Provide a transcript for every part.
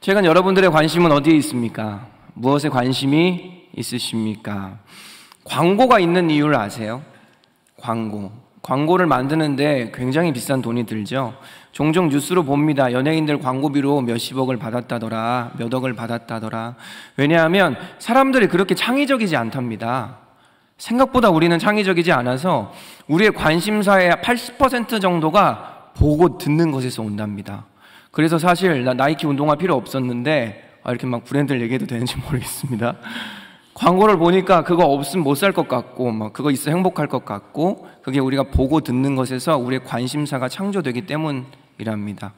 최근 여러분들의 관심은 어디에 있습니까? 무엇에 관심이 있으십니까? 광고가 있는 이유를 아세요? 광고를 만드는데 굉장히 비싼 돈이 들죠. 종종 뉴스로 봅니다. 연예인들 광고비로 몇십억을 받았다더라, 몇 억을 받았다더라. 왜냐하면 사람들이 그렇게 창의적이지 않답니다. 생각보다 우리는 창의적이지 않아서 우리의 관심사의 80% 정도가 보고 듣는 것에서 온답니다. 그래서 사실 나 나이키 운동화 필요 없었는데 이렇게 막 브랜드를 얘기해도 되는지 모르겠습니다. 광고를 보니까 그거 없으면 못 살 것 같고 막 그거 있어 행복할 것 같고, 그게 우리가 보고 듣는 것에서 우리의 관심사가 창조되기 때문이랍니다.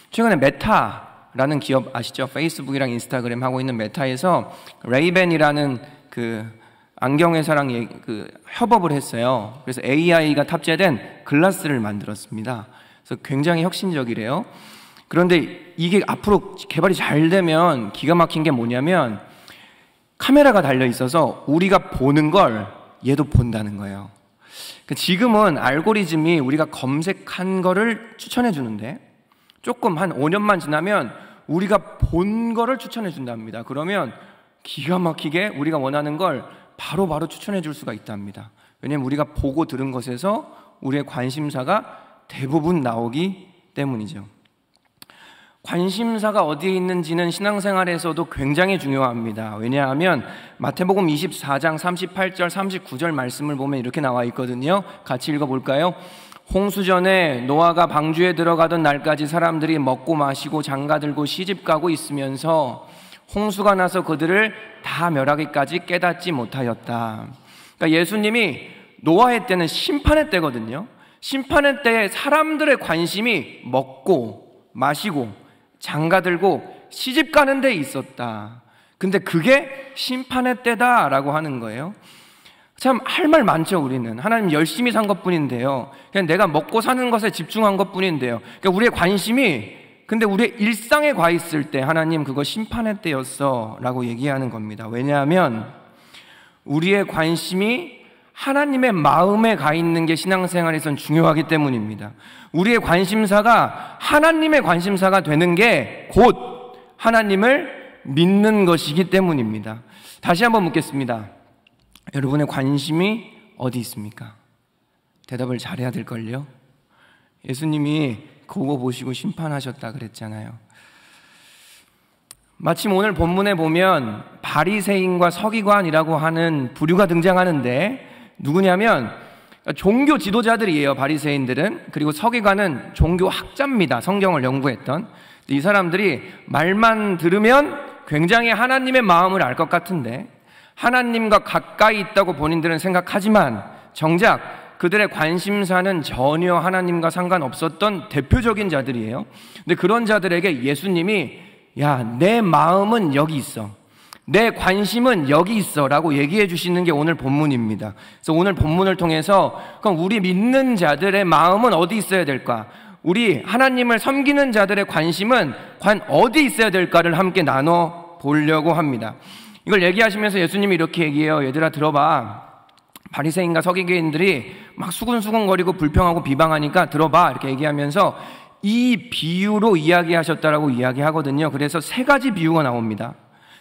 최근에 메타라는 기업 아시죠? 페이스북이랑 인스타그램 하고 있는 메타에서 레이벤이라는 그 안경회사랑 협업을 했어요. 그래서 AI가 탑재된 글라스를 만들었습니다. 그래서 굉장히 혁신적이래요. 그런데 이게 앞으로 개발이 잘 되면 기가 막힌 게 뭐냐면 카메라가 달려 있어서 우리가 보는 걸 얘도 본다는 거예요. 지금은 알고리즘이 우리가 검색한 거를 추천해 주는데 조금 한 5년만 지나면 우리가 본 거를 추천해 준답니다. 그러면 기가 막히게 우리가 원하는 걸 바로바로 추천해 줄 수가 있답니다. 왜냐하면 우리가 보고 들은 것에서 우리의 관심사가 대부분 나오기 때문이죠. 관심사가 어디에 있는지는 신앙생활에서도 굉장히 중요합니다. 왜냐하면 마태복음 24장 38절 39절 말씀을 보면 이렇게 나와 있거든요. 같이 읽어볼까요? 홍수전에 노아가 방주에 들어가던 날까지 사람들이 먹고 마시고 장가들고 시집가고 있으면서 홍수가 나서 그들을 다 멸하기까지 깨닫지 못하였다. 그러니까 예수님이 노아의 때는 심판의 때거든요. 심판의 때에 사람들의 관심이 먹고 마시고 장가들고 시집가는 데 있었다. 근데 그게 심판의 때다라고 하는 거예요. 참 할 말 많죠. 우리는 하나님 열심히 산 것뿐인데요, 그냥 내가 먹고 사는 것에 집중한 것뿐인데요, 그러니까 우리의 관심이, 근데 우리의 일상에 가 있을 때 하나님 그거 심판의 때였어 라고 얘기하는 겁니다. 왜냐하면 우리의 관심이 하나님의 마음에 가 있는 게 신앙생활에선 중요하기 때문입니다. 우리의 관심사가 하나님의 관심사가 되는 게 곧 하나님을 믿는 것이기 때문입니다. 다시 한번 묻겠습니다. 여러분의 관심이 어디 있습니까? 대답을 잘해야 될걸요. 예수님이 그거 보시고 심판하셨다 그랬잖아요. 마침 오늘 본문에 보면 바리새인과 서기관이라고 하는 부류가 등장하는데 누구냐면 종교 지도자들이에요. 바리새인들은. 그리고 서기관은 종교 학자입니다. 성경을 연구했던. 이 사람들이 말만 들으면 굉장히 하나님의 마음을 알 것 같은데 하나님과 가까이 있다고 본인들은 생각하지만 정작 그들의 관심사는 전혀 하나님과 상관없었던 대표적인 자들이에요. 근데 그런 자들에게 예수님이 야, 내 마음은 여기 있어, 내 관심은 여기 있어 라고 얘기해 주시는 게 오늘 본문입니다. 그래서 오늘 본문을 통해서 그럼 우리 믿는 자들의 마음은 어디 있어야 될까? 우리 하나님을 섬기는 자들의 관심은 과연 어디 있어야 될까를 함께 나눠 보려고 합니다. 이걸 얘기하시면서 예수님이 이렇게 얘기해요. 얘들아 들어봐. 바리새인과 서기관들이 막 수군수군거리고 불평하고 비방하니까 들어봐 이렇게 얘기하면서 이 비유로 이야기하셨다라고 이야기하거든요. 그래서 세 가지 비유가 나옵니다.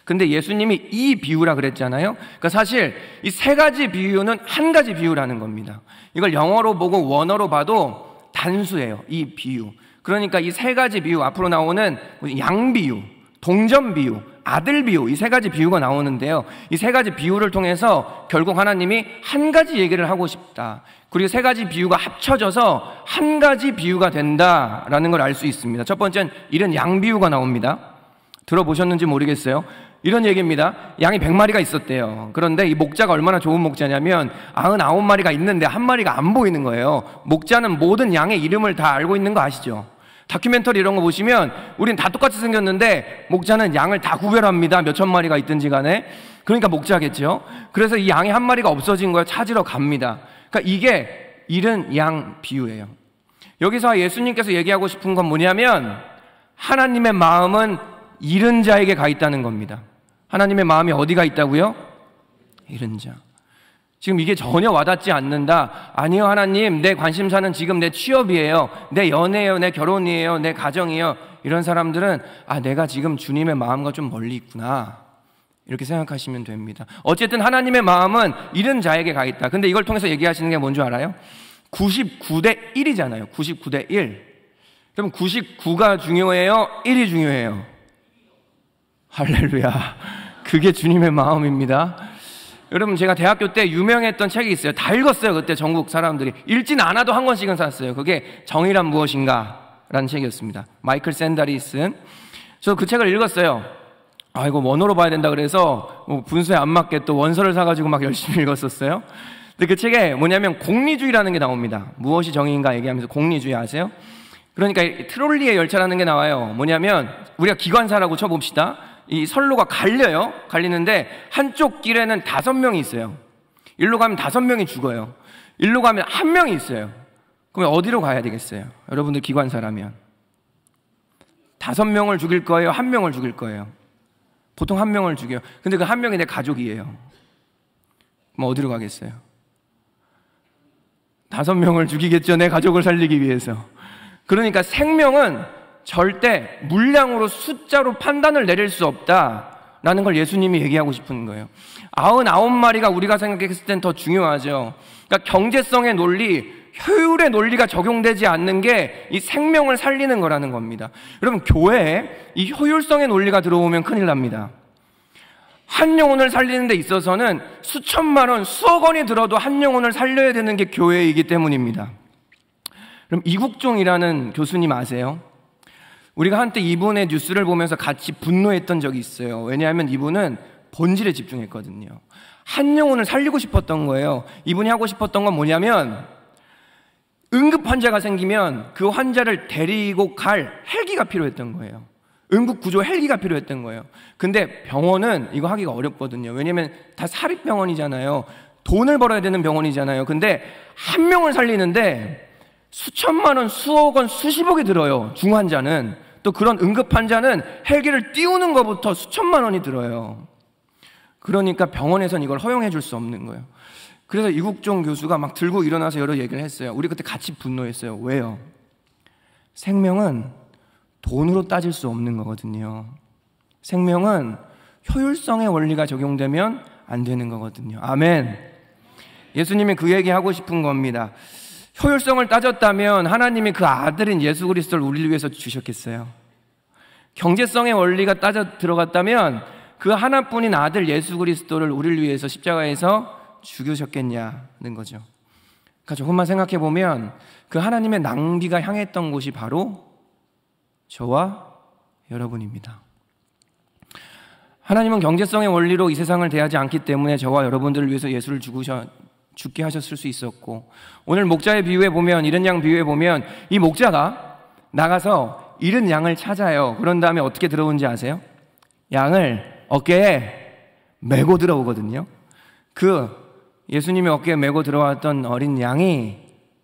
근데 예수님이 이 비유라 그랬잖아요. 그러니까 사실 이 세 가지 비유는 한 가지 비유라는 겁니다. 이걸 영어로 보고 원어로 봐도 단수예요. 이 비유. 그러니까 이 세 가지 비유, 앞으로 나오는 양 비유, 동전 비유, 아들 비유, 이 세 가지 비유가 나오는데요, 이 세 가지 비유를 통해서 결국 하나님이 한 가지 얘기를 하고 싶다, 그리고 세 가지 비유가 합쳐져서 한 가지 비유가 된다라는 걸 알 수 있습니다. 첫 번째는 이런 양 비유가 나옵니다. 들어보셨는지 모르겠어요. 이런 얘기입니다. 양이 100마리가 있었대요. 그런데 이 목자가 얼마나 좋은 목자냐면 99마리가 있는데 한 마리가 안 보이는 거예요. 목자는 모든 양의 이름을 다 알고 있는 거 아시죠? 다큐멘터리 이런 거 보시면 우린 다 똑같이 생겼는데 목자는 양을 다 구별합니다. 몇천 마리가 있든지 간에. 그러니까 목자겠죠. 그래서 이 양이 한 마리가 없어진 거예요. 찾으러 갑니다. 그러니까 이게 잃은 양 비유예요. 여기서 예수님께서 얘기하고 싶은 건 뭐냐면 하나님의 마음은 잃은 자에게 가 있다는 겁니다. 하나님의 마음이 어디가 있다고요? 잃은 자. 지금 이게 전혀 와닿지 않는다. 아니요, 하나님, 내 관심사는 지금 내 취업이에요, 내 연애예요, 내 결혼이에요, 내 가정이에요. 이런 사람들은 내가 지금 주님의 마음과 좀 멀리 있구나, 이렇게 생각하시면 됩니다. 어쨌든 하나님의 마음은 잃은 자에게 가 있다. 근데 이걸 통해서 얘기하시는 게 뭔지 알아요? 99대 1이잖아요. 99대 1. 그럼 99가 중요해요? 1이 중요해요? 할렐루야. 그게 주님의 마음입니다. 여러분, 제가 대학교 때 유명했던 책이 있어요. 다 읽었어요. 그때 전국 사람들이. 읽진 않아도 한 권씩은 샀어요. 그게 정의란 무엇인가 라는 책이었습니다. 마이클 샌달이 쓴. 저 그 책을 읽었어요. 이거 원어로 봐야 된다 그래서 분수에 안 맞게 또 원서를 사가지고 막 열심히 읽었었어요. 근데 그 책에 뭐냐면 공리주의라는 게 나옵니다. 무엇이 정의인가 얘기하면서 공리주의 아세요? 그러니까 트롤리의 열차라는 게 나와요. 뭐냐면 우리가 기관사라고 쳐봅시다. 이 선로가 갈려요. 갈리는데 한쪽 길에는 5명이 있어요. 일로 가면 5명이 죽어요. 일로 가면 1명이 있어요. 그럼 어디로 가야 되겠어요? 여러분들 기관사라면 5명을 죽일 거예요? 1명을 죽일 거예요? 보통 1명을 죽여요. 근데 그 1명이 내 가족이에요. 그럼 어디로 가겠어요? 5명을 죽이겠죠. 내 가족을 살리기 위해서. 그러니까 생명은 절대 물량으로, 숫자로 판단을 내릴 수 없다라는 걸 예수님이 얘기하고 싶은 거예요. 99마리가 우리가 생각했을 땐 더 중요하죠. 그러니까 경제성의 논리, 효율의 논리가 적용되지 않는 게 이 생명을 살리는 거라는 겁니다. 여러분, 교회에 이 효율성의 논리가 들어오면 큰일 납니다. 한 영혼을 살리는 데 있어서는 수천만 원, 수억 원이 들어도 한 영혼을 살려야 되는 게 교회이기 때문입니다. 그럼 이국종이라는 교수님 아세요? 우리가 한때 이분의 뉴스를 보면서 같이 분노했던 적이 있어요. 왜냐하면 이분은 본질에 집중했거든요. 한 영혼을 살리고 싶었던 거예요. 이분이 하고 싶었던 건 뭐냐면 응급 환자가 생기면 그 환자를 데리고 갈 헬기가 필요했던 거예요. 응급구조 헬기가 필요했던 거예요. 근데 병원은 이거 하기가 어렵거든요. 왜냐면 다 사립병원이잖아요. 돈을 벌어야 되는 병원이잖아요. 근데 한 명을 살리는데 수천만 원, 수억 원, 수십억이 들어요. 중환자는. 또 그런 응급환자는 헬기를 띄우는 것부터 수천만 원이 들어요. 그러니까 병원에선 이걸 허용해 줄 수 없는 거예요. 그래서 이국종 교수가 막 들고 일어나서 여러 얘기를 했어요. 우리 그때 같이 분노했어요. 왜요? 생명은 돈으로 따질 수 없는 거거든요. 생명은 효율성의 원리가 적용되면 안 되는 거거든요. 아멘. 예수님이 그 얘기 하고 싶은 겁니다. 효율성을 따졌다면 하나님이 그 아들인 예수 그리스도를 우리를 위해서 주셨겠어요? 경제성의 원리가 따져 들어갔다면 그 하나뿐인 아들 예수 그리스도를 우리를 위해서 십자가에서 죽으셨겠냐는 거죠. 그러니까 조금만 생각해 보면 그 하나님의 낭비가 향했던 곳이 바로 저와 여러분입니다. 하나님은 경제성의 원리로 이 세상을 대하지 않기 때문에 저와 여러분들을 위해서 예수를 죽게 하셨을 수 있었고, 오늘 목자의 비유에 보면, 잃은 양 비유에 보면 이 목자가 나가서 잃은 양을 찾아요. 그런 다음에 어떻게 들어오는지 아세요? 양을 어깨에 메고 들어오거든요. 그 예수님의 어깨에 메고 들어왔던 어린 양이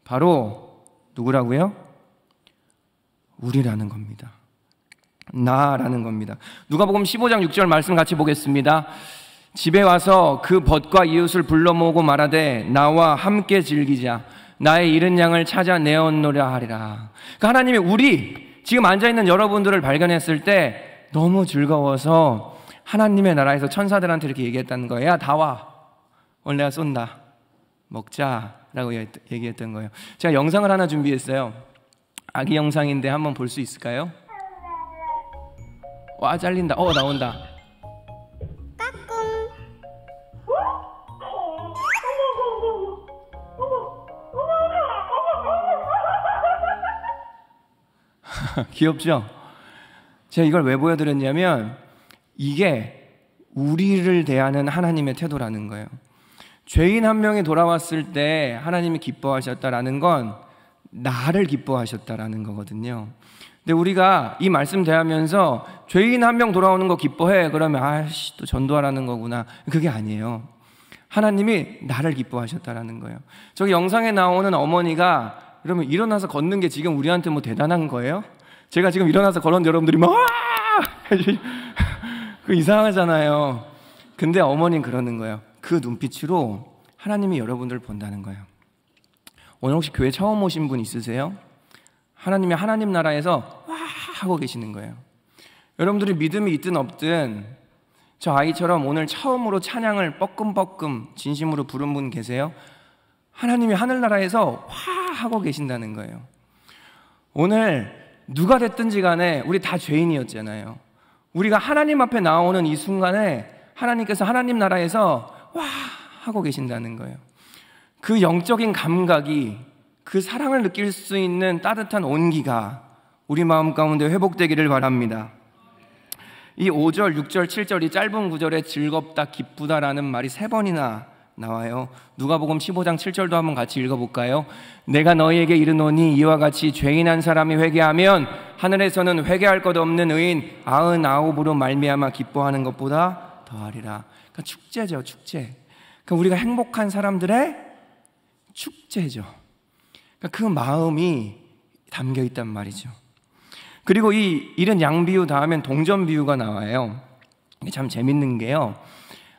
바로 누구라고요? 우리라는 겁니다. 나라는 겁니다. 누가복음 15장 6절 말씀 같이 보겠습니다. 집에 와서 그 벗과 이웃을 불러 모으고 말하되 나와 함께 즐기자. 나의 잃은 양을 찾아 내었노라 하리라. 그러니까 하나님이 우리 지금 앉아있는 여러분들을 발견했을 때 너무 즐거워서 하나님의 나라에서 천사들한테 이렇게 얘기했다는 거예요. 야, 다 와. 오늘 내가 쏜다. 먹자라고 얘기했던 거예요. 제가 영상을 하나 준비했어요. 아기 영상인데 한번 볼 수 있을까요? 와, 잘린다. 나온다. 귀엽죠? 제가 이걸 왜 보여드렸냐면 이게 우리를 대하는 하나님의 태도라는 거예요. 죄인 한 명이 돌아왔을 때 하나님이 기뻐하셨다라는 건 나를 기뻐하셨다라는 거거든요. 근데 우리가 이 말씀 대하면서 죄인 한 명 돌아오는 거 기뻐해. 그러면 또 전도하라는 거구나. 그게 아니에요. 하나님이 나를 기뻐하셨다라는 거예요. 저기 영상에 나오는 어머니가 그러면 일어나서 걷는 게 지금 우리한테 뭐 대단한 거예요? 제가 지금 일어나서 걸었는데 여러분들이 막 그 이상하잖아요. 근데 어머니는 그러는 거예요. 그 눈빛으로 하나님이 여러분들을 본다는 거예요. 오늘 혹시 교회 처음 오신 분 있으세요? 하나님이 하나님 나라에서 와 하고 계시는 거예요. 여러분들이 믿음이 있든 없든 저 아이처럼 오늘 처음으로 찬양을 뻐끔뻐끔 진심으로 부른 분 계세요? 하나님이 하늘나라에서 화 하고 계신다는 거예요. 오늘 누가 됐든지 간에 우리 다 죄인이었잖아요. 우리가 하나님 앞에 나오는 이 순간에 하나님께서 하나님 나라에서 와 하고 계신다는 거예요. 그 영적인 감각이, 그 사랑을 느낄 수 있는 따뜻한 온기가 우리 마음 가운데 회복되기를 바랍니다. 이 5절, 6절, 7절 이 짧은 구절에 즐겁다, 기쁘다라는 말이 3번이나 나와요. 누가복음 15장 7절도 한번 같이 읽어볼까요? 내가 너희에게 이르노니 이와 같이 죄인 한 사람이 회개하면 하늘에서는 회개할 것 없는 의인 99으로 말미암아 기뻐하는 것보다 더하리라. 그러니까 축제죠, 축제. 그러니까 우리가 행복한 사람들의 축제죠. 그러니까 그 마음이 담겨 있단 말이죠. 그리고 이 이른 양 비유 다음엔 동전 비유가 나와요. 이게 참 재밌는 게요,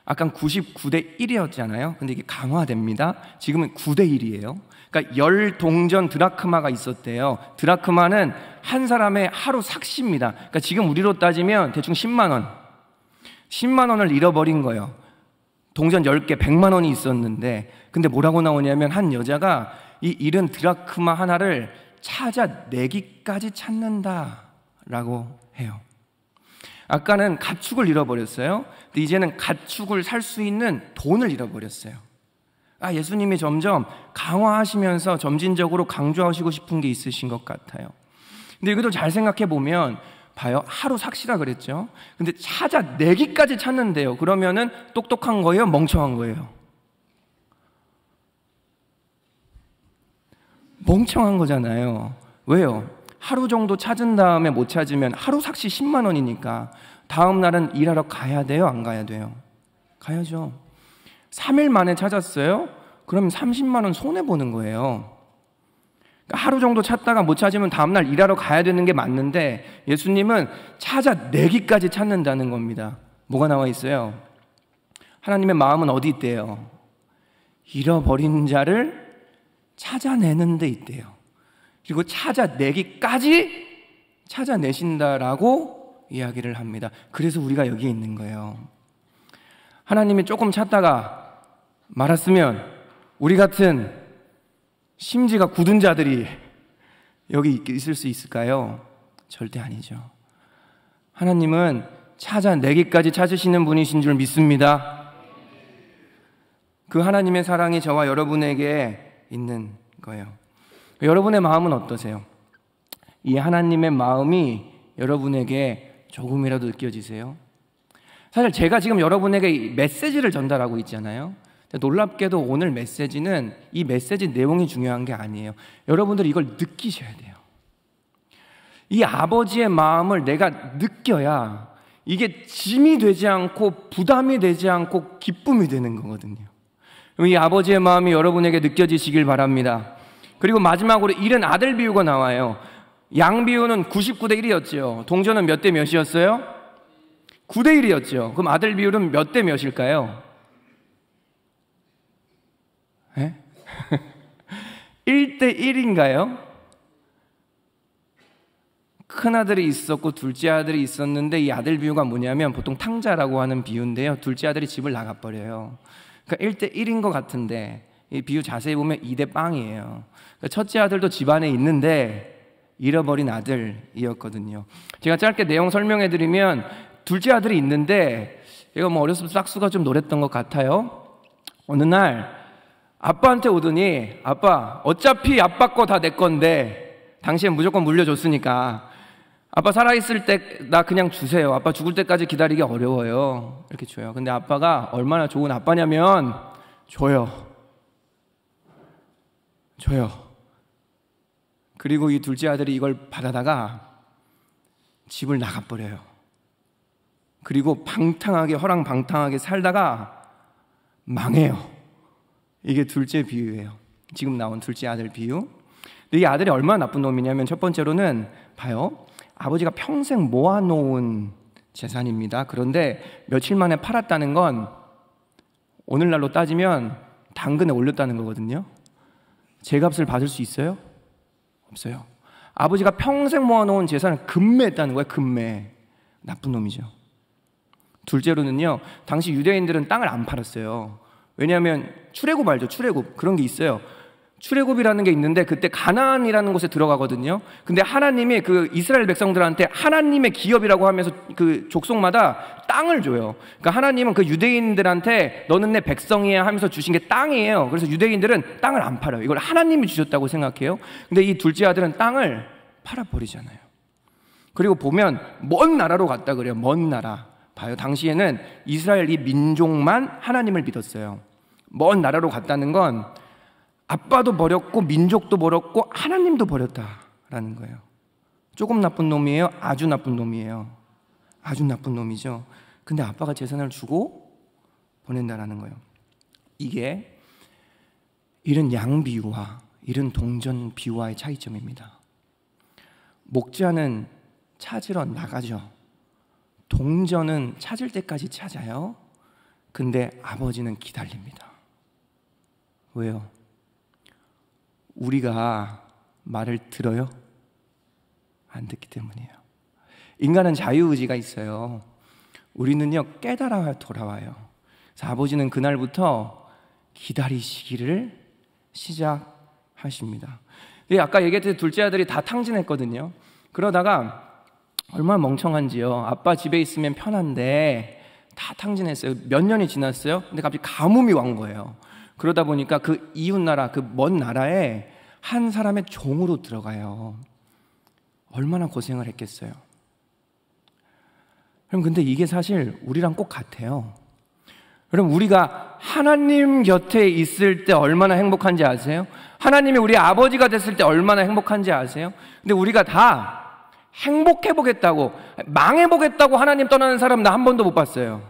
아까 99대 1이었잖아요. 근데 이게 강화됩니다. 지금은 9대 1이에요. 그러니까 10동전 드라크마가 있었대요. 드라크마는 한 사람의 하루 삭시입니다. 그러니까 지금 우리로 따지면 대충 10만 원. 10만 원을 잃어버린 거예요. 동전 10개 100만 원이 있었는데, 근데 뭐라고 나오냐면 한 여자가 이 잃은 드라크마 하나를 찾아내기까지 찾는다라고 해요. 아까는 가축을 잃어버렸어요. 근데 이제는 가축을 살 수 있는 돈을 잃어버렸어요. 예수님이 점점 강화하시면서 점진적으로 강조하시고 싶은 게 있으신 것 같아요. 근데 이것도 잘 생각해 보면 봐요. 하루 삭시라 그랬죠. 근데 찾아내기까지 찾는데요. 그러면은 똑똑한 거예요? 멍청한 거예요? 멍청한 거잖아요. 왜요? 하루 정도 찾은 다음에 못 찾으면 하루 삭시 10만 원이니까 다음 날은 일하러 가야 돼요? 안 가야 돼요? 가야죠. 3일 만에 찾았어요? 그럼 30만 원 손해보는 거예요. 그러니까 하루 정도 찾다가 못 찾으면 다음 날 일하러 가야 되는 게 맞는데 예수님은 찾아내기까지 찾는다는 겁니다. 뭐가 나와 있어요? 하나님의 마음은 어디 있대요? 잃어버린 자를 찾아내는 데 있대요. 그리고 찾아내기까지 찾아내신다라고 이야기를 합니다. 그래서 우리가 여기에 있는 거예요. 하나님이 조금 찾다가 말았으면 우리 같은 심지가 굳은 자들이 여기 있을 수 있을까요? 절대 아니죠. 하나님은 찾아내기까지 찾으시는 분이신 줄 믿습니다. 그 하나님의 사랑이 저와 여러분에게 있는 거예요. 여러분의 마음은 어떠세요? 이 하나님의 마음이 여러분에게 조금이라도 느껴지세요? 사실 제가 지금 여러분에게 메시지를 전달하고 있잖아요. 놀랍게도 오늘 메시지는 이 메시지 내용이 중요한 게 아니에요. 여러분들이 이걸 느끼셔야 돼요. 이 아버지의 마음을 내가 느껴야 이게 짐이 되지 않고 부담이 되지 않고 기쁨이 되는 거거든요. 이 아버지의 마음이 여러분에게 느껴지시길 바랍니다. 그리고 마지막으로 잃은 아들 비유가 나와요. 양 비유는 99대 1이었죠. 동전은 몇 대 몇이었어요? 9대 1이었죠. 그럼 아들 비율은 몇 대 몇일까요? 네? 1대 1인가요? 큰아들이 있었고 둘째 아들이 있었는데 이 아들 비유가 뭐냐면 보통 탕자라고 하는 비유인데요. 둘째 아들이 집을 나가버려요. 그러니까 1대 1인 것 같은데 이 비유 자세히 보면 2대 빵이에요. 그러니까 첫째 아들도 집안에 있는데 잃어버린 아들이었거든요. 제가 짧게 내용 설명해 드리면 둘째 아들이 있는데 얘가 뭐 어렸을 때 싹수가 좀 노랬던 것 같아요. 어느 날 아빠한테 오더니 아빠 어차피 아빠 거 다 내 건데 당시엔 무조건 물려줬으니까 아빠 살아있을 때 나 그냥 주세요. 아빠 죽을 때까지 기다리기 어려워요. 이렇게 줘요. 근데 아빠가 얼마나 좋은 아빠냐면 줘요. 그리고 이 둘째 아들이 이걸 받아다가 집을 나가버려요. 그리고 방탕하게 허랑방탕하게 살다가 망해요. 이게 둘째 비유예요. 지금 나온 둘째 아들 비유. 근데 이 아들이 얼마나 나쁜 놈이냐면 첫 번째로는 봐요. 아버지가 평생 모아놓은 재산입니다. 그런데 며칠 만에 팔았다는 건 오늘날로 따지면 당근에 올렸다는 거거든요. 제값을 받을 수 있어요? 없어요. 아버지가 평생 모아놓은 재산을 급매했다는 거예요. 급매. 나쁜 놈이죠. 둘째로는요, 당시 유대인들은 땅을 안 팔았어요. 왜냐하면 출애굽 알죠? 출애굽. 그런 게 있어요. 출애굽이라는 게 있는데 그때 가나안이라는 곳에 들어가거든요. 근데 하나님이 그 이스라엘 백성들한테 하나님의 기업이라고 하면서 그 족속마다 땅을 줘요. 그러니까 하나님은 그 유대인들한테 너는 내 백성이야 하면서 주신 게 땅이에요. 그래서 유대인들은 땅을 안 팔아요. 이걸 하나님이 주셨다고 생각해요. 근데 이 둘째 아들은 땅을 팔아버리잖아요. 그리고 보면 먼 나라로 갔다 그래요. 먼 나라. 봐요. 당시에는 이스라엘 이 민족만 하나님을 믿었어요. 먼 나라로 갔다는 건 아빠도 버렸고 민족도 버렸고 하나님도 버렸다라는 거예요. 조금 나쁜 놈이에요? 아주 나쁜 놈이에요? 아주 나쁜 놈이죠. 근데 아빠가 재산을 주고 보낸다라는 거예요. 이게 이런 양 비유와 이런 동전 비유와의 차이점입니다. 목자는 찾으러 나가죠. 동전은 찾을 때까지 찾아요. 근데 아버지는 기다립니다. 왜요? 우리가 말을 들어요? 안 듣기 때문이에요. 인간은 자유의지가 있어요. 우리는요, 깨달아야 돌아와요. 그래서 아버지는 그날부터 기다리시기를 시작하십니다. 아까 얘기했듯이 둘째 아들이 다 탕진했거든요. 그러다가 얼마나 멍청한지요. 아빠 집에 있으면 편한데 다 탕진했어요. 몇 년이 지났어요. 근데 갑자기 가뭄이 온 거예요. 그러다 보니까 그 이웃 나라, 그 먼 나라에 한 사람의 종으로 들어가요. 얼마나 고생을 했겠어요. 그럼 근데 이게 사실 우리랑 꼭 같아요. 그럼 우리가 하나님 곁에 있을 때 얼마나 행복한지 아세요? 하나님이 우리 아버지가 됐을 때 얼마나 행복한지 아세요? 근데 우리가 다 행복해보겠다고, 망해보겠다고 하나님 떠나는 사람 나 한 번도 못 봤어요.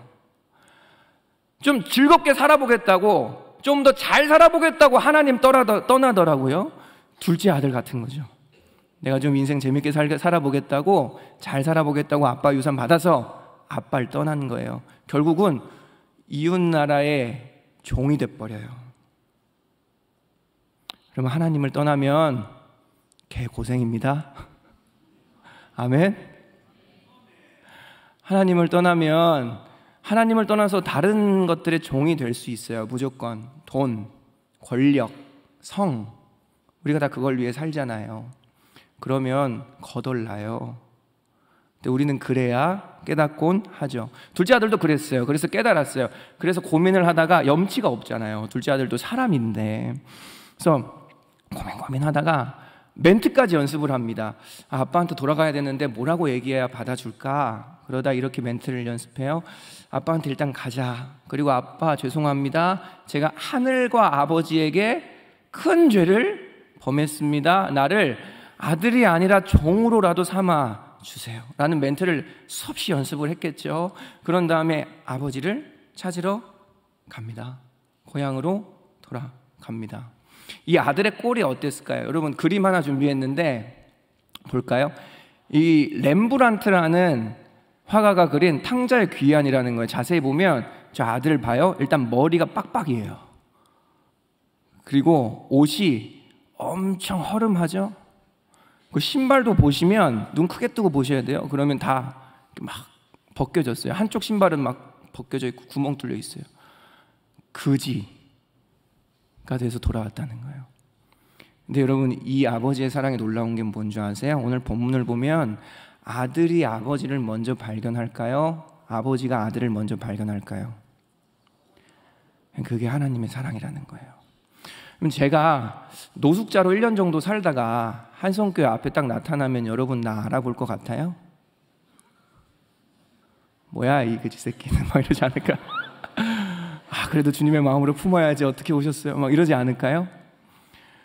좀 즐겁게 살아보겠다고, 좀 더 잘 살아보겠다고 하나님 떠나더라고요. 둘째 아들 같은 거죠. 내가 좀 인생 재밌게 살아보겠다고, 잘 살아보겠다고 아빠 유산 받아서 아빠를 떠난 거예요. 결국은 이웃 나라의 종이 돼버려요. 그러면 하나님을 떠나면 개고생입니다. 아멘. 하나님을 떠나면, 하나님을 떠나서 다른 것들의 종이 될 수 있어요. 무조건 돈, 권력, 성, 우리가 다 그걸 위해 살잖아요. 그러면 거덜나요. 근데 우리는 그래야 깨닫곤 하죠. 둘째 아들도 그랬어요. 그래서 깨달았어요. 그래서 고민을 하다가, 염치가 없잖아요. 둘째 아들도 사람인데. 그래서 고민하다가 멘트까지 연습을 합니다. 아빠한테 돌아가야 되는데 뭐라고 얘기해야 받아줄까? 그러다 이렇게 멘트를 연습해요. 아빠한테 일단 가자. 그리고 아빠 죄송합니다. 제가 하늘과 아버지에게 큰 죄를 범했습니다. 나를 아들이 아니라 종으로라도 삼아 주세요. 라는 멘트를 수없이 연습을 했겠죠. 그런 다음에 아버지를 찾으러 갑니다. 고향으로 돌아갑니다. 이 아들의 꼴이 어땠을까요? 여러분 그림 하나 준비했는데 볼까요? 이 렘브란트라는 화가가 그린 탕자의 귀환이라는 거예요. 자세히 보면 저 아들을 봐요. 일단 머리가 빡빡이에요. 그리고 옷이 엄청 허름하죠. 그 신발도 보시면 눈 크게 뜨고 보셔야 돼요. 그러면 다 막 벗겨졌어요. 한쪽 신발은 막 벗겨져 있고 구멍 뚫려 있어요. 그지가 돼서 돌아왔다는 거예요. 근데 여러분 이 아버지의 사랑이 놀라운 게 뭔지 아세요? 오늘 본문을 보면 아들이 아버지를 먼저 발견할까요? 아버지가 아들을 먼저 발견할까요? 그게 하나님의 사랑이라는 거예요. 그럼 제가 노숙자로 1년 정도 살다가 한성교회 앞에 딱 나타나면 여러분 나 알아볼 것 같아요? 뭐야 이 그지 새끼는 막 이러지 않을까? 아 그래도 주님의 마음으로 품어야지 어떻게 오셨어요? 막 이러지 않을까요?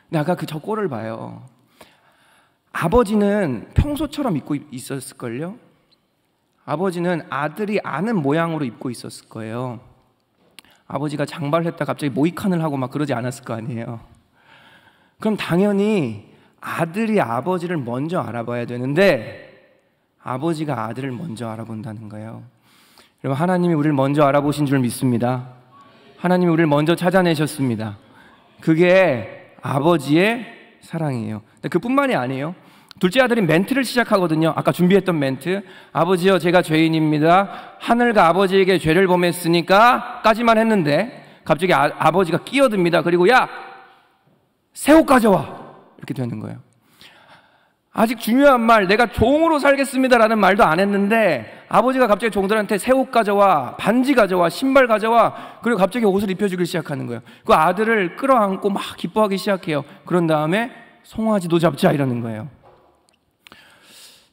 근데 아까 저 꼴을 봐요. 아버지는 평소처럼 입고 있었을걸요? 아버지는 아들이 아는 모양으로 입고 있었을 거예요. 아버지가 장발을 했다 갑자기 모이칸을 하고 막 그러지 않았을 거 아니에요. 그럼 당연히 아들이 아버지를 먼저 알아봐야 되는데 아버지가 아들을 먼저 알아본다는 거예요. 여러분 하나님이 우리를 먼저 알아보신 줄 믿습니다. 하나님이 우리를 먼저 찾아내셨습니다. 그게 아버지의 사랑이에요. 근데 그뿐만이 아니에요. 둘째 아들이 멘트를 시작하거든요. 아까 준비했던 멘트. 아버지여, 제가 죄인입니다. 하늘과 아버지에게 죄를 범했으니까 까지만 했는데 갑자기 아버지가 끼어듭니다. 그리고 야, 새 옷 가져와. 이렇게 되는 거예요. 아직 중요한 말, 내가 종으로 살겠습니다라는 말도 안 했는데 아버지가 갑자기 종들한테 새 옷 가져와, 반지 가져와, 신발 가져와, 그리고 갑자기 옷을 입혀주기 시작하는 거예요. 그 아들을 끌어안고 막 기뻐하기 시작해요. 그런 다음에 송아지도 잡자 이러는 거예요.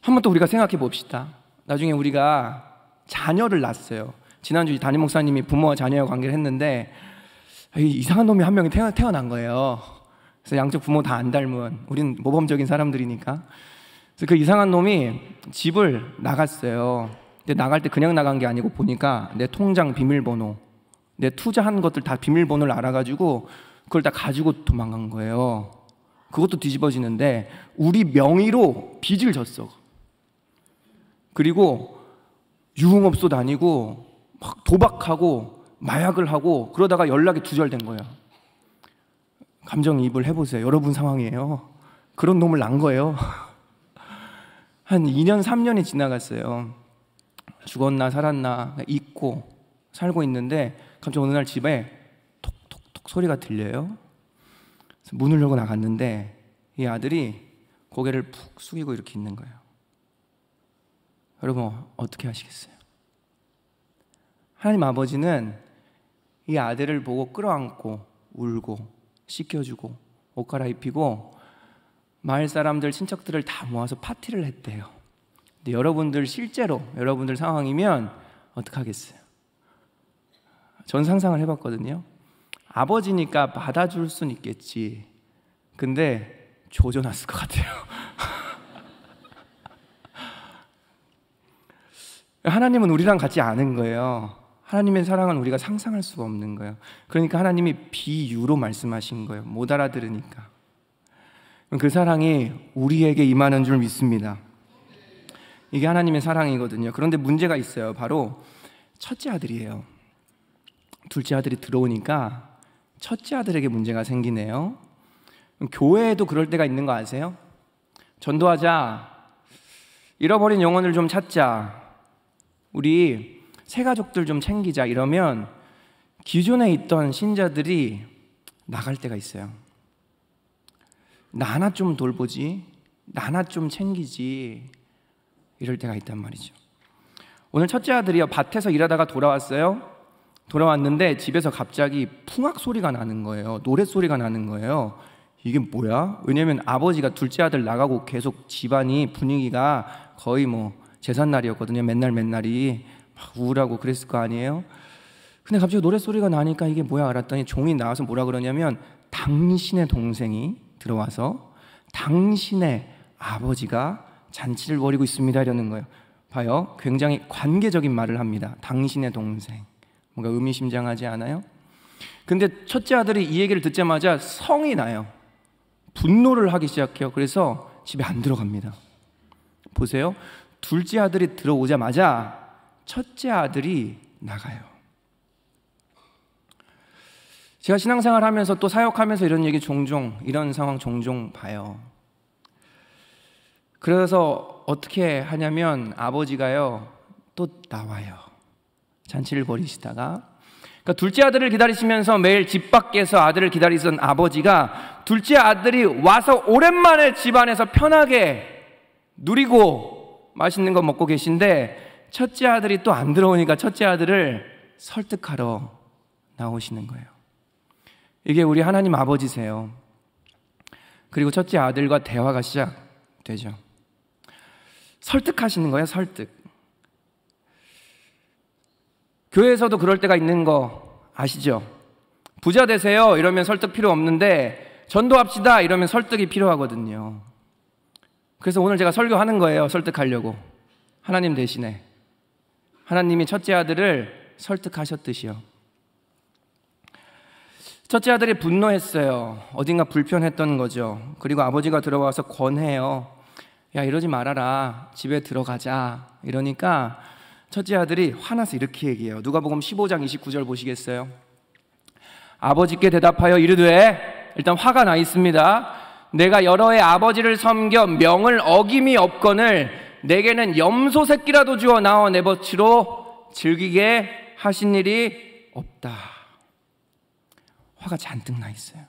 한번 또 우리가 생각해 봅시다. 나중에 우리가 자녀를 낳았어요. 지난주 담임 목사님이 부모와 자녀의 관계를 했는데 이상한 놈이 한 명이 태어난 거예요. 그래서 양쪽 부모 다 안 닮은, 우린 모범적인 사람들이니까. 그래서 그 이상한 놈이 집을 나갔어요. 근데 나갈 때 그냥 나간 게 아니고 보니까 내 통장 비밀번호, 내 투자한 것들 다 비밀번호를 알아가지고 그걸 다 가지고 도망간 거예요. 그것도 뒤집어지는데 우리 명의로 빚을 졌어. 그리고 유흥업소 다니고 막 도박하고 마약을 하고 그러다가 연락이 두절된 거예요. 감정이입을 해보세요. 여러분 상황이에요. 그런 놈을 낳은 거예요. 한 2년 3년이 지나갔어요. 죽었나 살았나 잊고 살고 있는데 갑자기 어느 날 집에 톡톡톡 소리가 들려요. 그래서 문을 열고 나갔는데 이 아들이 고개를 푹 숙이고 이렇게 있는 거예요. 여러분 어떻게 하시겠어요? 하나님 아버지는 이 아들을 보고 끌어안고 울고 씻겨주고 옷 갈아입히고 마을 사람들 친척들을 다 모아서 파티를 했대요. 근데 여러분들 실제로 여러분들 상황이면 어떡하겠어요? 전 상상을 해봤거든요. 아버지니까 받아줄 순 있겠지. 근데 조져놨을 것 같아요. 하나님은 우리랑 같지 않은 거예요. 하나님의 사랑은 우리가 상상할 수가 없는 거예요. 그러니까 하나님이 비유로 말씀하신 거예요. 못 알아들으니까. 그 사랑이 우리에게 임하는 줄 믿습니다. 이게 하나님의 사랑이거든요. 그런데 문제가 있어요. 바로 첫째 아들이에요. 둘째 아들이 들어오니까 첫째 아들에게 문제가 생기네요. 교회에도 그럴 때가 있는 거 아세요? 전도하자, 잃어버린 영혼을 좀 찾자, 우리 새 가족들 좀 챙기자 이러면 기존에 있던 신자들이 나갈 때가 있어요. 나 하나 좀 돌보지, 나 하나 좀 챙기지, 이럴 때가 있단 말이죠. 오늘 첫째 아들이요, 밭에서 일하다가 돌아왔는데 집에서 갑자기 풍악 소리가 나는 거예요. 노래 소리가 나는 거예요. 이게 뭐야? 왜냐면 아버지가 둘째 아들 나가고 계속 집안이 분위기가 거의 뭐 제삿날이었거든요. 맨날이 막 우울하고 그랬을 거 아니에요. 근데 갑자기 노래 소리가 나니까 이게 뭐야 알았더니 종이 나와서 뭐라 그러냐면 당신의 동생이 들어와서 당신의 아버지가 잔치를 벌이고 있습니다 이러는 거예요. 봐요, 굉장히 관계적인 말을 합니다. 당신의 동생, 뭔가 의미심장하지 않아요? 근데 첫째 아들이 이 얘기를 듣자마자 성이 나요. 분노를 하기 시작해요. 그래서 집에 안 들어갑니다. 보세요, 둘째 아들이 들어오자마자 첫째 아들이 나가요. 제가 신앙생활 하면서 또 사역하면서 이런 얘기 종종, 이런 상황 종종 봐요. 그래서 어떻게 하냐면 아버지가요 또 나와요. 잔치를 벌이시다가, 그러니까 둘째 아들을 기다리시면서 매일 집 밖에서 아들을 기다리던 아버지가 둘째 아들이 와서 오랜만에 집 안에서 편하게 누리고 맛있는 거 먹고 계신데 첫째 아들이 또 안 들어오니까 첫째 아들을 설득하러 나오시는 거예요. 이게 우리 하나님 아버지세요. 그리고 첫째 아들과 대화가 시작되죠. 설득하시는 거예요, 설득. 교회에서도 그럴 때가 있는 거 아시죠? 부자 되세요 이러면 설득 필요 없는데 전도합시다 이러면 설득이 필요하거든요. 그래서 오늘 제가 설교하는 거예요. 설득하려고. 하나님 대신에 하나님이 첫째 아들을 설득하셨듯이요. 첫째 아들이 분노했어요. 어딘가 불편했던 거죠. 그리고 아버지가 들어와서 권해요. 야, 이러지 말아라, 집에 들어가자 이러니까 첫째 아들이 화나서 이렇게 얘기해요. 누가복음 15장 29절 보시겠어요? 아버지께 대답하여 이르되, 일단 화가 나 있습니다. 내가 여러 해 아버지를 섬겨 명을 어김이 없거늘 내게는 염소 새끼라도 주어 나와 내 밭으로 즐기게 하신 일이 없다. 화가 잔뜩 나 있어요.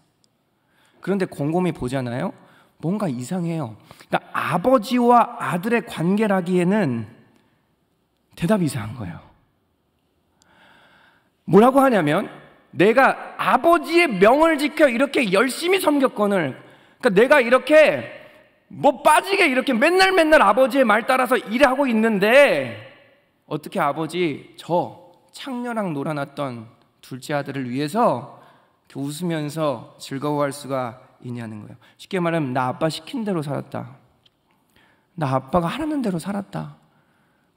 그런데 곰곰이 보잖아요. 뭔가 이상해요. 그러니까 아버지와 아들의 관계라기에는 대답이 이상한 거예요. 뭐라고 하냐면 내가 아버지의 명을 지켜 이렇게 열심히 섬겼거늘, 그러니까 내가 이렇게 뭐 빠지게 이렇게 맨날 아버지의 말 따라서 일하고 있는데 어떻게 아버지 저 창녀랑 놀아놨던 둘째 아들을 위해서 웃으면서 즐거워할 수가 있냐는 거예요. 쉽게 말하면 나 아빠 시킨 대로 살았다. 나 아빠가 하라는 대로 살았다.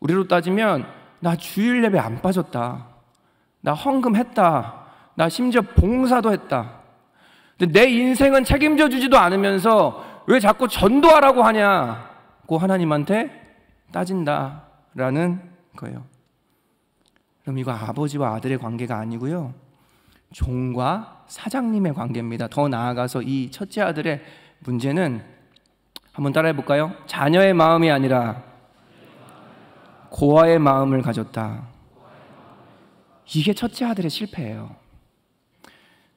우리로 따지면 나 주일 예배 안 빠졌다. 나 헌금했다. 나 심지어 봉사도 했다. 근데 내 인생은 책임져 주지도 않으면서 왜 자꾸 전도하라고 하냐고 하나님한테 따진다라는 거예요. 그럼 이거 아버지와 아들의 관계가 아니고요, 종과 사장님의 관계입니다. 더 나아가서 이 첫째 아들의 문제는 한번 따라해 볼까요? 자녀의 마음이 아니라 고아의 마음을 가졌다. 이게 첫째 아들의 실패예요.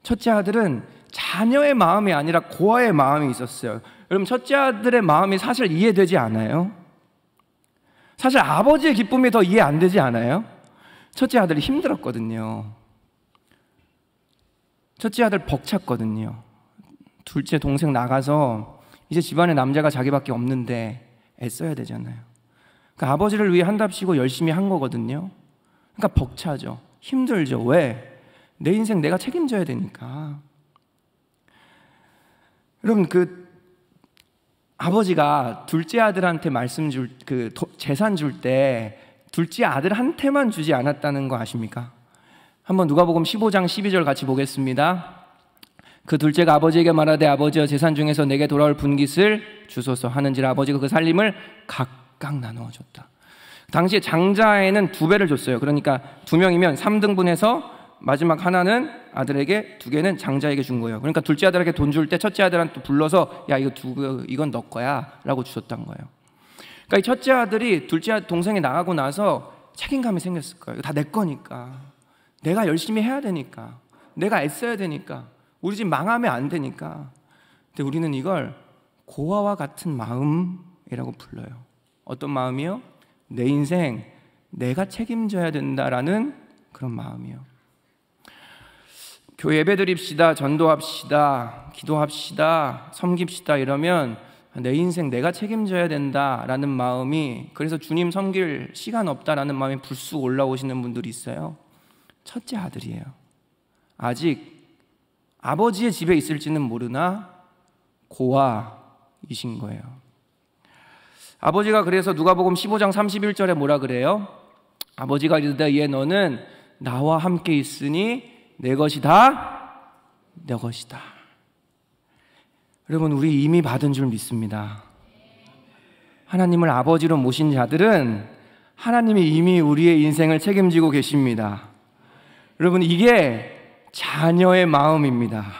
첫째 아들은 자녀의 마음이 아니라 고아의 마음이 있었어요. 여러분, 첫째 아들의 마음이 사실 이해되지 않아요? 사실 아버지의 기쁨이 더 이해 안 되지 않아요? 첫째 아들이 힘들었거든요. 첫째 아들 벅찼거든요. 둘째 동생 나가서 이제 집안에 남자가 자기밖에 없는데 애써야 되잖아요. 그러니까 아버지를 위해 한답시고 열심히 한 거거든요. 그러니까 벅차죠. 힘들죠. 왜? 내 인생 내가 책임져야 되니까. 여러분, 아버지가 둘째 아들한테 재산 줄 때 둘째 아들한테만 주지 않았다는 거 아십니까? 한번 누가복음 15장 12절 같이 보겠습니다. 그 둘째가 아버지에게 말하되 아버지여 재산 중에서 내게 돌아올 분깃을 주소서 하는지라 아버지가 그 살림을 각각 나누어 줬다. 당시에 장자에는 2배를 줬어요. 그러니까 2명이면 3등분해서 마지막 하나는 아들에게 2개는 장자에게 준 거예요. 그러니까 둘째 아들에게 돈 줄 때 첫째 아들한테 불러서 야 이건 너 거야 라고 주셨던 거예요. 그러니까 이 첫째 아들이 둘째 동생이 나가고 나서 책임감이 생겼을 거예요. 다 내 거니까, 내가 열심히 해야 되니까, 내가 애써야 되니까, 우리 집 망하면 안 되니까. 근데 우리는 이걸 고아와 같은 마음이라고 불러요. 어떤 마음이요? 내 인생 내가 책임져야 된다라는 그런 마음이요. 교회 예배드립시다, 전도합시다, 기도합시다, 섬깁시다 이러면 내 인생 내가 책임져야 된다라는 마음이, 그래서 주님 섬길 시간 없다라는 마음이 불쑥 올라오시는 분들이 있어요. 첫째 아들이에요. 아직 아버지의 집에 있을지는 모르나 고아이신 거예요. 아버지가 그래서 누가복음 15장 31절에 뭐라 그래요? 아버지가 이르되 얘 너는 나와 함께 있으니 내 것이 다 내 것이다. 여러분, 우리 이미 받은 줄 믿습니다. 하나님을 아버지로 모신 자들은 하나님이 이미 우리의 인생을 책임지고 계십니다. 여러분, 이게 자녀의 마음입니다.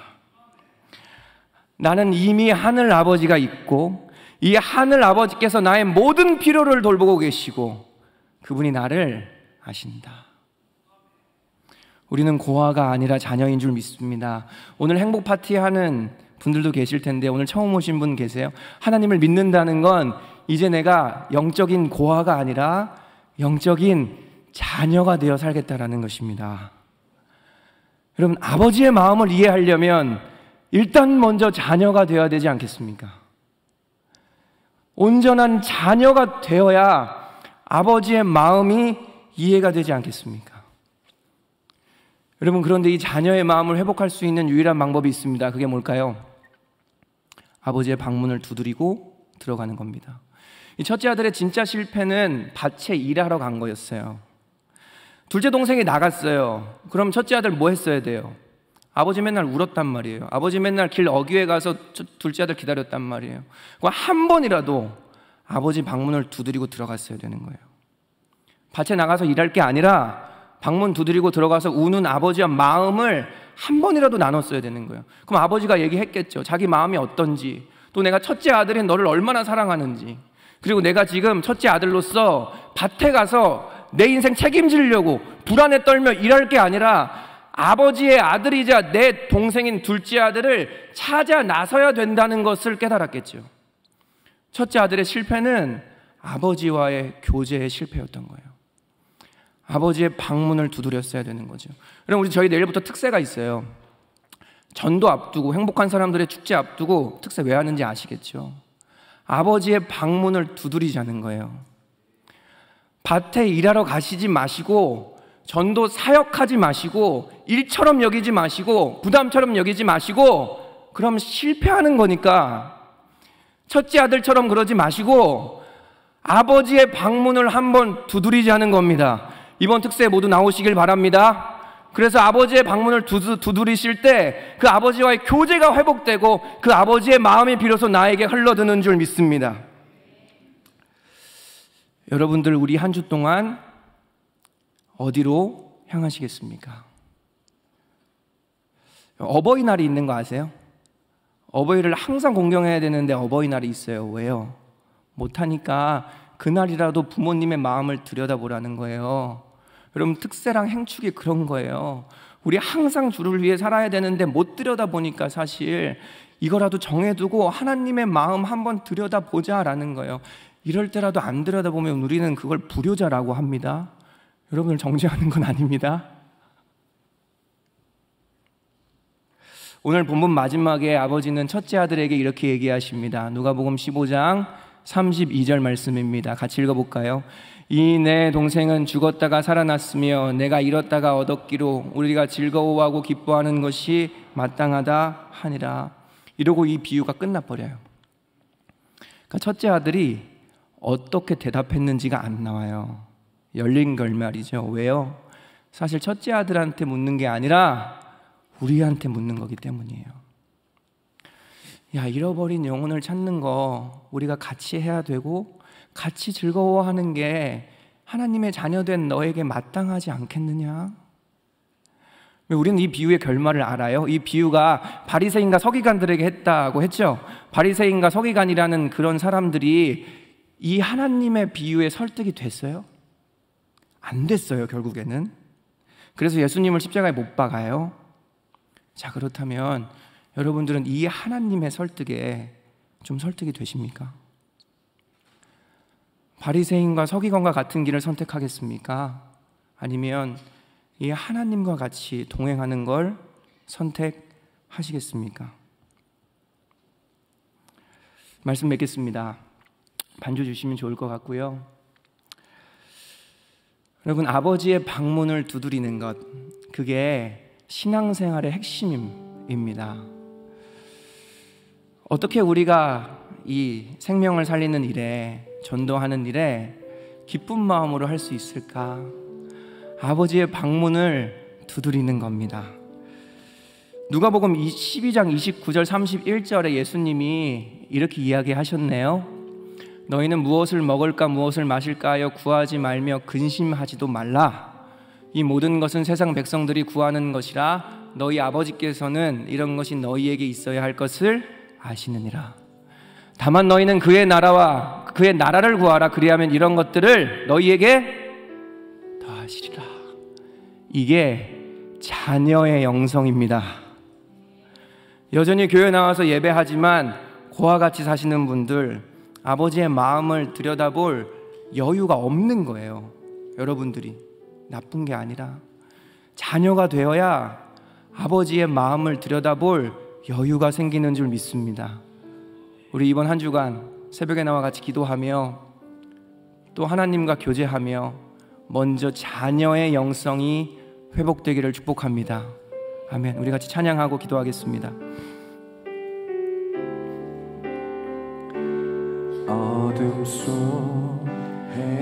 나는 이미 하늘 아버지가 있고 이 하늘 아버지께서 나의 모든 필요를 돌보고 계시고 그분이 나를 아신다. 우리는 고아가 아니라 자녀인 줄 믿습니다. 오늘 행복 파티 하는 분들도 계실 텐데 오늘 처음 오신 분 계세요? 하나님을 믿는다는 건 이제 내가 영적인 고아가 아니라 영적인 자녀가 되어 살겠다라는 것입니다. 여러분, 아버지의 마음을 이해하려면 일단 먼저 자녀가 되어야 되지 않겠습니까? 온전한 자녀가 되어야 아버지의 마음이 이해가 되지 않겠습니까? 여러분, 그런데 이 자녀의 마음을 회복할 수 있는 유일한 방법이 있습니다. 그게 뭘까요? 아버지의 방문을 두드리고 들어가는 겁니다. 이 첫째 아들의 진짜 실패는 밭에 일하러 간 거였어요. 둘째 동생이 나갔어요. 그럼 첫째 아들 뭐 했어야 돼요? 아버지 맨날 울었단 말이에요. 아버지 맨날 길 어귀에 가서 둘째 아들 기다렸단 말이에요. 한 번이라도 아버지 방문을 두드리고 들어갔어야 되는 거예요. 밭에 나가서 일할 게 아니라 방문 두드리고 들어가서 우는 아버지와 마음을 한 번이라도 나눴어야 되는 거예요. 그럼 아버지가 얘기했겠죠. 자기 마음이 어떤지. 또 내가 첫째 아들인 너를 얼마나 사랑하는지, 그리고 내가 지금 첫째 아들로서 밭에 가서 내 인생 책임지려고 불안에 떨며 일할 게 아니라 아버지의 아들이자 내 동생인 둘째 아들을 찾아 나서야 된다는 것을 깨달았겠죠. 첫째 아들의 실패는 아버지와의 교제의 실패였던 거예요. 아버지의 방문을 두드렸어야 되는 거죠. 그럼 저희 내일부터 특세가 있어요. 전도 앞두고, 행복한 사람들의 축제 앞두고 특세 왜 하는지 아시겠죠? 아버지의 방문을 두드리자는 거예요. 밭에 일하러 가시지 마시고, 전도 사역하지 마시고, 일처럼 여기지 마시고, 부담처럼 여기지 마시고, 그럼 실패하는 거니까 첫째 아들처럼 그러지 마시고 아버지의 방문을 한번 두드리자는 겁니다. 이번 특세에 모두 나오시길 바랍니다. 그래서 아버지의 방문을 두드리실 때 그 아버지와의 교제가 회복되고 그 아버지의 마음이 비로소 나에게 흘러드는 줄 믿습니다. 여러분들, 우리 한 주 동안 어디로 향하시겠습니까? 어버이날이 있는 거 아세요? 어버이를 항상 공경해야 되는데 어버이날이 있어요. 왜요? 못하니까 그날이라도 부모님의 마음을 들여다보라는 거예요. 여러분, 특세랑 행축이 그런 거예요. 우리 항상 주를 위해 살아야 되는데 못 들여다보니까 사실 이거라도 정해두고 하나님의 마음 한번 들여다보자라는 거예요. 이럴 때라도 안 들여다보면 우리는 그걸 불효자라고 합니다. 여러분을 정죄하는 건 아닙니다. 오늘 본문 마지막에 아버지는 첫째 아들에게 이렇게 얘기하십니다. 누가복음 15장 32절 말씀입니다. 같이 읽어볼까요? 이 내 동생은 죽었다가 살아났으며 내가 잃었다가 얻었기로 우리가 즐거워하고 기뻐하는 것이 마땅하다 하니라. 이러고 이 비유가 끝나버려요. 그러니까 첫째 아들이 어떻게 대답했는지가 안 나와요. 열린 결말이죠. 왜요? 사실 첫째 아들한테 묻는 게 아니라 우리한테 묻는 거기 때문이에요. 야, 잃어버린 영혼을 찾는 거 우리가 같이 해야 되고 같이 즐거워하는 게 하나님의 자녀된 너에게 마땅하지 않겠느냐? 우리는 이 비유의 결말을 알아요. 이 비유가 바리새인과 서기관들에게 했다고 했죠. 바리새인과 서기관이라는 그런 사람들이 이 하나님의 비유에 설득이 됐어요? 안 됐어요, 결국에는. 그래서 예수님을 십자가에 못 박아요. 자, 그렇다면 여러분들은 이 하나님의 설득에 좀 설득이 되십니까? 바리새인과 서기관과 같은 길을 선택하겠습니까? 아니면 이 하나님과 같이 동행하는 걸 선택하시겠습니까? 말씀 맺겠습니다. 반주 주시면 좋을 것 같고요. 여러분, 아버지의 방문을 두드리는 것, 그게 신앙생활의 핵심입니다. 어떻게 우리가 이 생명을 살리는 일에, 전도하는 일에 기쁜 마음으로 할 수 있을까? 아버지의 방문을 두드리는 겁니다. 누가복음 12장 29절 31절에 예수님이 이렇게 이야기하셨네요. 너희는 무엇을 먹을까 무엇을 마실까 하여 구하지 말며 근심하지도 말라. 이 모든 것은 세상 백성들이 구하는 것이라 너희 아버지께서는 이런 것이 너희에게 있어야 할 것을 아시느니라. 다만 너희는 그의 나라와 그의 나라를 구하라. 그리하면 이런 것들을 너희에게 더하시리라. 이게 자녀의 영성입니다. 여전히 교회 나와서 예배하지만 그와 같이 사시는 분들, 아버지의 마음을 들여다볼 여유가 없는 거예요. 여러분들이 나쁜 게 아니라 자녀가 되어야 아버지의 마음을 들여다볼 여유가 생기는 줄 믿습니다. 우리 이번 한 주간 새벽에 나와 같이 기도하며 또 하나님과 교제하며 먼저 자녀의 영성이 회복되기를 축복합니다. 아멘. 우리 같이 찬양하고 기도하겠습니다. 어둠 속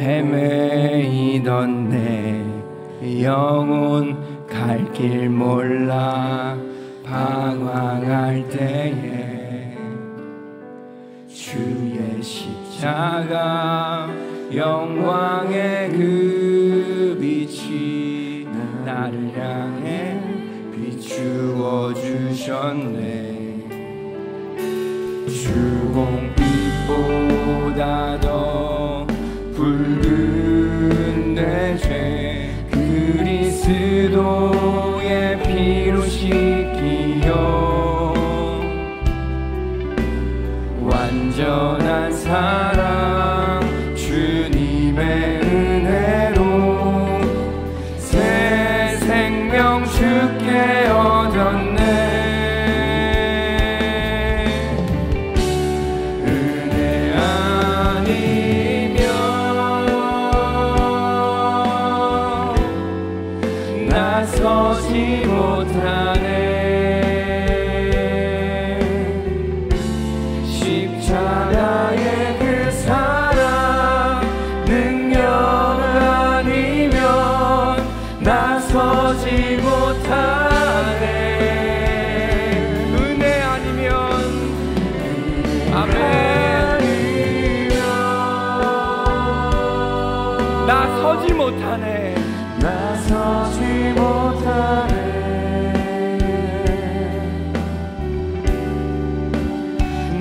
헤매이던 내 영혼 갈 길 몰라 방황할 때에 주의 십자가 영광의 그 빛이 나를 향해 비추어 주셨네. 주홍빛보다 더 붉은 내 죄 그리스도의 피로 씻기어 완전한 사랑 주님의 은혜로 새 생명 주께 얻었네. 은혜 아니면 나서지 못하네. 십자가의 그 사랑 능력 아니면 나서지 못하네. 은혜 아니면 아멘 나서지 못하네. 나서지 못하네.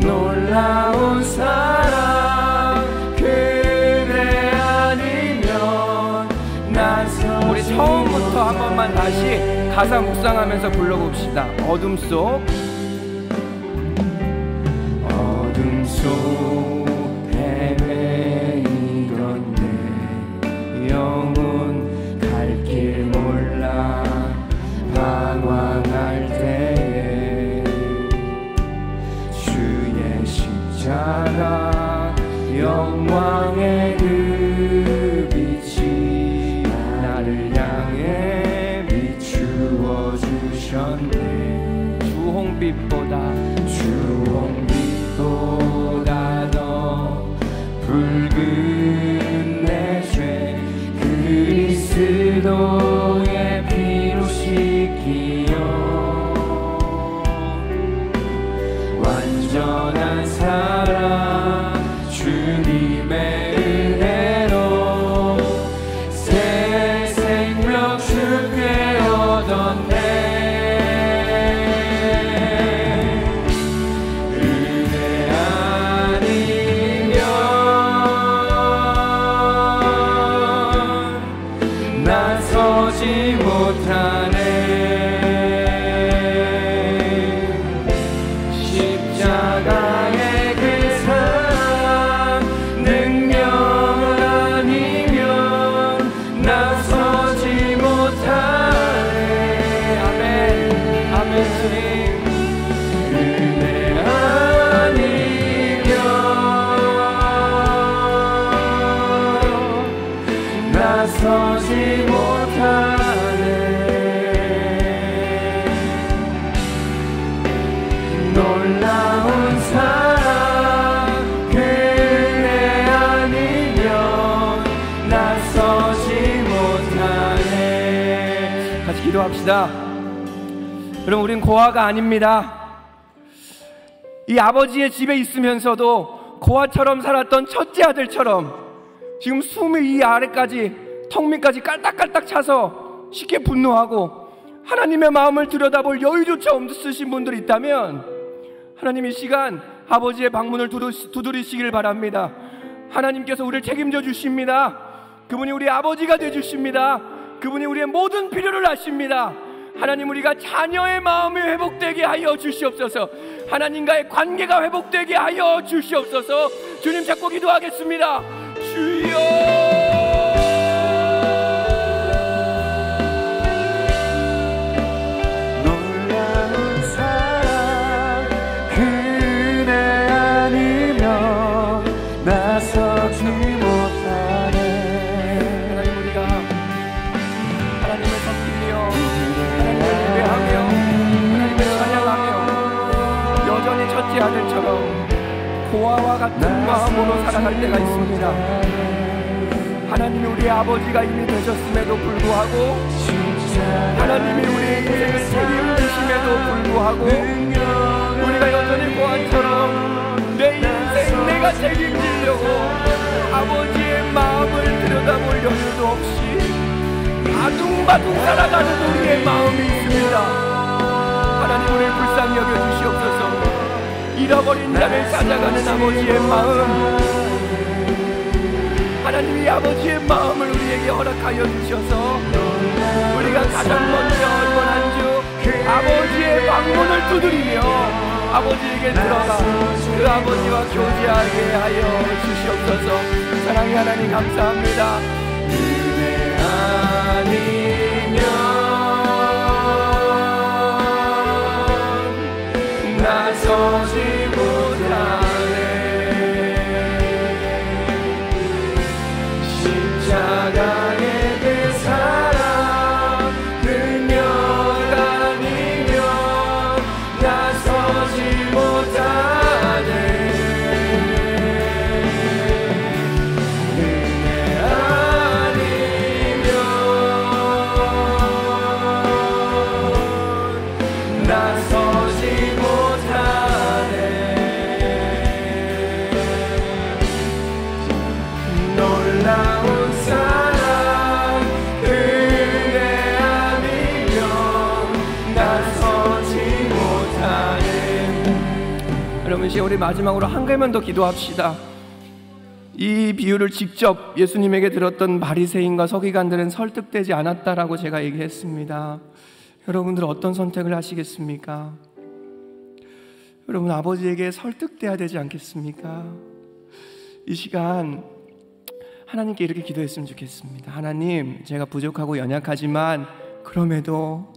놀라운 사랑 그대 아니면 나서. 우리 처음부터 한 번만 다시 가사 묵상하면서 불러봅시다. 어둠 속 헤매이던 내 영혼 갈 길 몰라 방황할 때에 주의 십자가 영광의 그 빛이 나를 향해 비추어 주셨네. 주홍빛보다 더 붉은 내 죄 그리스도의 피로 씻기어 완전한 사랑 주님의 은혜로 새 생명 주께 얻었네. 은혜 아니면 나서지 못하네. 십자가의 그 사랑 능력 아니면 나서지 못하네. 아멘 아멘. 주님 은혜 아니면 나서지 못하네. 놀라운 사랑 그대 아니면 나서지 못하네. 같이 기도합시다. 여러분, 우린 고아가 아닙니다. 이 아버지의 집에 있으면서도 고아처럼 살았던 첫째 아들처럼 지금 숨이 이 아래까지 턱 밑까지 깔딱깔딱 차서 쉽게 분노하고 하나님의 마음을 들여다볼 여유조차 없으신 분들이 있다면 하나님 이 시간 아버지의 방문을 두드리시길 바랍니다. 하나님께서 우리를 책임져 주십니다. 그분이 우리 아버지가 되주십니다. 그분이 우리의 모든 필요를 아십니다. 하나님, 우리가 자녀의 마음이 회복되게 하여 주시옵소서. 하나님과의 관계가 회복되게 하여 주시옵소서. 주님 잡고 기도하겠습니다. 주여, 놀라운 사랑 그대 아니면 나서지 못하네. 하나님, 우리가 하나님을 섬기며 하나님을 예배하며 하나님을 찬양하며 여전히 첫째 아들처럼 고아와 같은 마음으로 살아갈 때가 있습니다. 하나님이 우리의 아버지가 이미 되셨음에도 불구하고, 하나님이 우리의 인생을 책임지심에도 불구하고, 우리가 여전히 고아처럼 내 인생 내가 책임지려고 아버지의 마음을 들여다볼 여유도 없이 아둥바둥 살아가는 우리의 마음이 있습니다. 하나님, 우리를 불쌍히 여겨주시옵소서. 이 잃어버린 자를 찾아가는 아버지의 마음, 하나님이 아버지의 마음을 우리에게 허락하여 주셔서 우리가 가장 먼저 이번 한 주 아버지의 방문을 두드리며 아버지에게 들어가 그 아버지와 교제하게 하여 주시옵소서. 사랑의 하나님 감사합니다. 은혜 아니면 나서지 못하네. 십자가의 그 사랑 능력 아니면 나서지 못하네. 은혜 아니면 나서지 못하네. 놀라운 사랑 은혜 아니면 나서지 못하네. 여러분, 이제 우리 마지막으로 한 가지만 더 기도합시다. 이 비유를 직접 예수님에게 들었던 바리새인과 서기관들은 설득되지 않았다라고 제가 얘기했습니다. 여러분들 어떤 선택을 하시겠습니까? 여러분, 아버지에게 설득돼야 되지 않겠습니까? 이 시간 하나님께 이렇게 기도했으면 좋겠습니다. 하나님, 제가 부족하고 연약하지만 그럼에도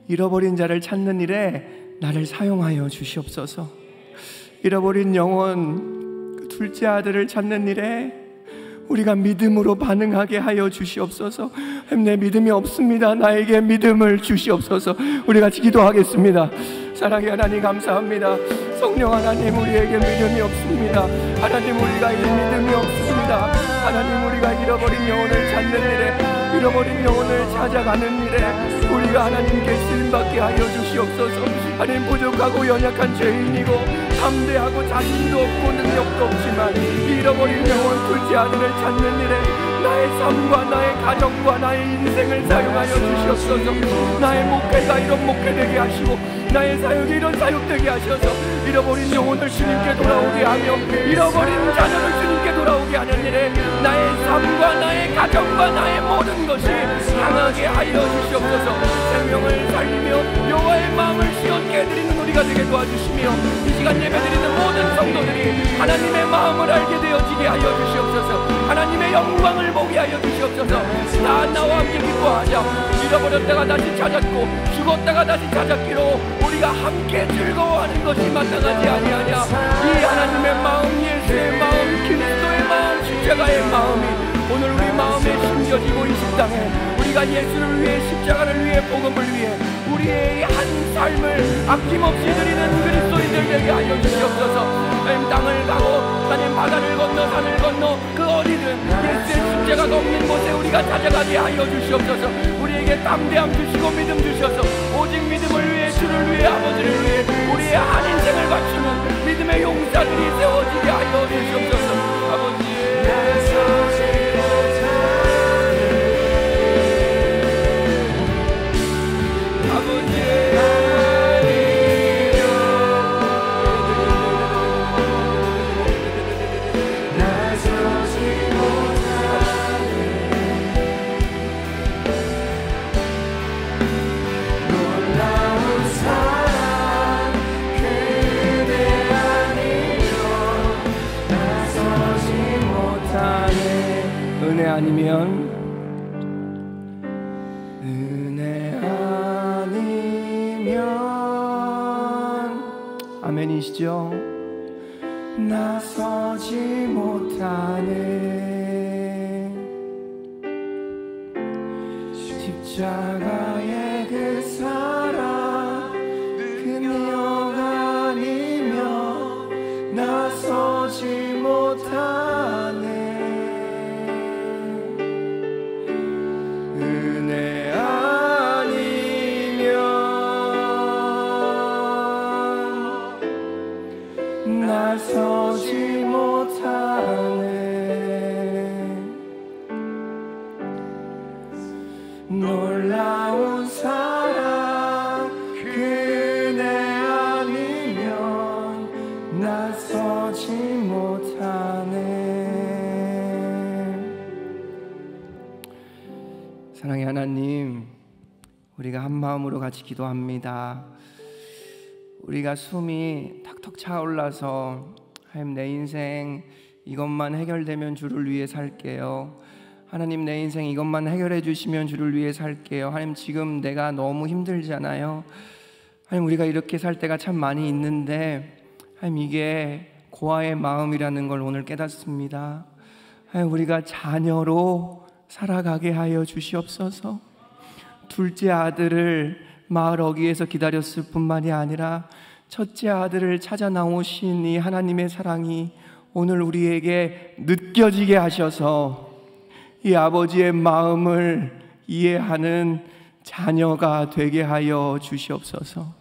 잃어버린 자를 찾는 일에 나를 사용하여 주시옵소서. 잃어버린 영혼, 그 둘째 아들을 찾는 일에 우리가 믿음으로 반응하게 하여 주시옵소서. 내 믿음이 없습니다. 나에게 믿음을 주시옵소서. 우리 같이 기도하겠습니다. 사랑의 하나님 감사합니다. 성령 하나님, 우리에게 믿음이 없습니다. 하나님, 우리가 이 믿음이 없습니다. 하나님, 우리가 잃어버린 영혼을 찾는 일에, 잃어버린 영혼을 찾아가는 일에 우리가 하나님께 쓰임받게 하여 주시옵소서. 하나님, 부족하고 연약한 죄인이고 담대하고 자신도 없고 능력도 없지만 잃어버린 영혼 둘째 아들을 찾는 일에 나의 삶과 나의 가정과 나의 인생을 사용하여 주시옵소서. 나의 목회가 이런 목회되게 하시고 나의 사역이 이런 사역되게 하셔서 잃어버린 영혼을 주님께 돌아오게 하며 잃어버린 자녀를 주님께 돌아오게 하는 일에 나의 삶과 나의 가정과 나의 모든 것이 향하게 하여 주시옵소서. 생명을 살리며 여호와의 마음을 시원케 해드리는 우리가 되게 도와주시며 이 시간 예배드리는 모든 성도들이 하나님의 마음을 알게 되어지게 하여 주시옵소서. 하나님의 영광을 보게 하여 주시옵소서. 다 나와 함께 기뻐하자. 잃어버렸다가 다시 찾았고 죽었다가 다시 찾았기로 우리가 함께 즐거워하는 것이 마땅하지 아니하냐. 이 하나님의 마음, 예수의 마음, 그리스도의 마음, 십자가의 마음이 오늘 우리 마음에 심겨지고 이 식당에 우리가 예수를 위해, 십자가를 위해, 복음을 위해 우리의 한 삶을 아낌없이 드리는 그리스도인들 되게 하여 주시옵소서. 하나님, 땅을 가고 하나님, 바다를 건너 산을 건너 그 어디든 예수의 십자가가 없는 곳에 우리가 찾아가게 하여 주시옵소서. 우리에게 담대함 주시고 믿음 주셔서 오직 믿음을 위해, 주를 위해, 아버지를 위해 우리의 한 인생을 바치는 믿음의 용사들이 세워지게 하여 주시옵소서. 아버지, 은혜 아니면, 은혜 아니면, 아멘이시죠? 나서지 못하네. 십자가의 그 사랑 그녀가 아니면 나서지 못하네. 은혜 아니면 나서지 못하네. 놀라운 사랑 그네 아니면 하나님, 우리가 한 마음으로 같이 기도합니다. 우리가 숨이 턱턱 차올라서 하나님, 내 인생 이것만 해결되면 주를 위해 살게요. 하나님, 내 인생 이것만 해결해 주시면 주를 위해 살게요. 하나님, 지금 내가 너무 힘들잖아요. 하나님, 우리가 이렇게 살 때가 참 많이 있는데 하나님, 이게 고아의 마음이라는 걸 오늘 깨닫습니다. 하나님, 우리가 자녀로 살아가게 하여 주시옵소서. 둘째 아들을 마을 어귀에서 기다렸을 뿐만이 아니라 첫째 아들을 찾아 나오신 이 하나님의 사랑이 오늘 우리에게 느껴지게 하셔서 이 아버지의 마음을 이해하는 자녀가 되게 하여 주시옵소서.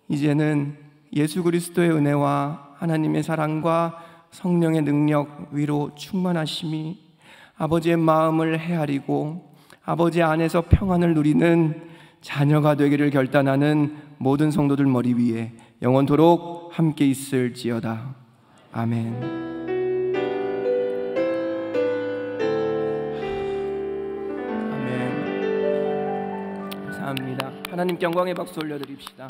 이제는 예수 그리스도의 은혜와 하나님의 사랑과 성령의 능력, 위로 충만하심이 아버지의 마음을 헤아리고 아버지 안에서 평안을 누리는 자녀가 되기를 결단하는 모든 성도들 머리 위에 영원토록 함께 있을지어다. 아멘. 아멘. 감사합니다. 하나님께 영광의 박수 올려드립시다.